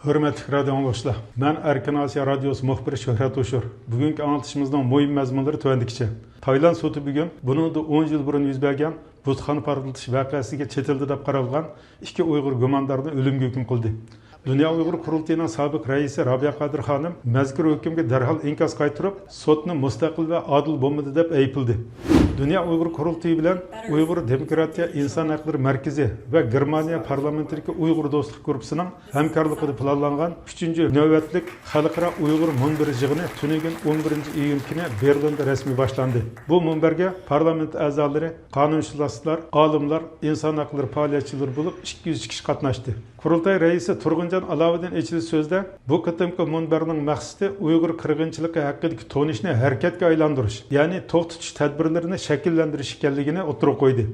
Hürmetli radyo anlaşılar. Ben Erkin Asya Radyosu muhbiri Şöhret Oşur. Bugünkü anlatışımızdan muhim məzmunları tövendikçe. Tayland sotu bugün bunun da 10 yıl burun yüz bergen butxana parıltış vakasıga çetildi deb qaralgan 2 Uyghur gumandarını ölümge hüküm kıldı. Dünya Uyghur Kurultayının sabık reisi Rabia Qadir Hanım mazkur hükümge derhal inkaz qaytırıp sotni mustaqil ve adil bo'lmadi deb ayıpıldı. Dünya Uyghur Kurultayı bilen Uyghur Demokratiya İnsan Hakları Merkezi ve Germaniya Parlamenterdeki Uyghur Dostluk Grupsu'nun hemkarlıkıda planlangan 3. nöbetlik Halkara Uyghur Munbiri yığını tünügün 11. iyun günü Berlin'de resmi başlandı. Bu munberge parlament azaları, kanunsuzlar, alimler, insan hakları faaliyetçiler bulup 200 kişi katnaştı. Kurultay reisi Turguncan Alavuddin Echili sözde bu kıtımkı munberinin maksidi Uyghur kırgınçılığı hakkındaki tonişini hareketke aylandırış, yani tok tutuş tedbirlerini şekillendiriş ekanligini o'tirib qo'ydi.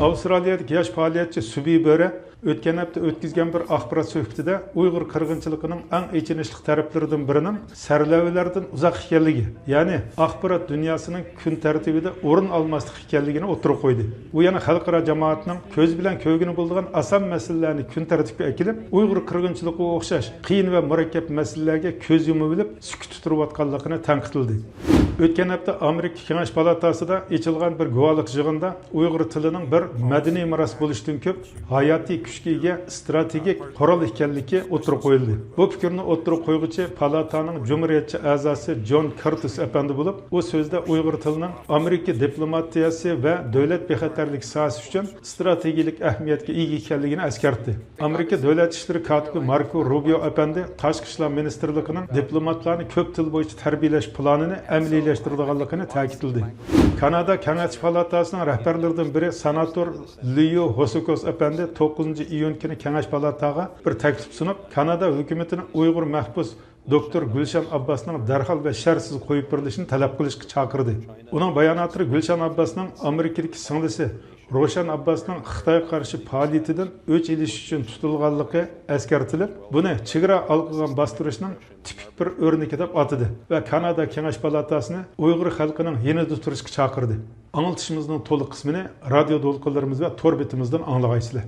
Avustraliyadagi yosh faaliyetçi Subi Böre o'tgan hafta o'tkazgan bir axborot suhbatida Uyg'ur qirg'inchiligining eng ichinishli taraflaridan birining sarlavlardan uzoq ekanligi, ya'ni axborot dunyosining kun tartibida o'rin olmaslik ekanligini o'tirib qo'ydi. U yana xalqaro jamoatning ko'z bilan ko'rgini bo'lgan oson masalalarni kun tartibga akilib, Uyg'ur qirg'inchiligiga o'xshash qiyin va murakkab masalalarga ko'z yumib bilib sukut turayotganligini tanqidladi. O'tgan hafta Amerika Kengash palatasida ochilgan bir guvohlik yig'inida Uyg'ur tilining bir madaniy meros bo'lishdan ko'p hayotiy kuchga ega strategik qurol ekanligi o'tirib qo'yildi. Bu fikrni o'tirib qo'yg'ichi palataning Cumhuriyetçi a'zosi John Curtis efendi bo'lib, u so'zda Uyg'ur tilining Amerika diplomatiyasi va davlat bexatarligi sohasi uchun strategik ahamiyatga ega ekanligini eskartdi. Amerika davlat ishlari kotibi Marco Rubio efendi tashqi ishlar ministrligining diplomatlarni ko'p til bo'yicha tarbiyalash planini amaliyleştirilganligini ta'kidladi. Kanada Kengash palatasining rahbarlaridan biri senator Leo Hosokos efendi 9 iyun günü Kengash palataga bir taklif sunup Kanada hükümetinin Uyghur mahbus Doktor Gülşen Abbas'ның derhal ve şersiz koyup berilishini talep qilishga chaqirdi. Uning bayonotida Gülşen Abbas'ның Amerikadagi singlisi Roshan Abbas'ның Xitoyga qarshi faoliyatidan o'ch ilish uchun tutilganligi eskartilib, buni chegara alqigan bostirishning tipik bir o'rniki deb atadi va Kanada Kengash palatasini Uyg'ur xalqining yanada turishga chaqirdi. Anlatışımızın to'liq qismini radio to'lqinlarimiz va tor betimizdan anglag'aysizlar.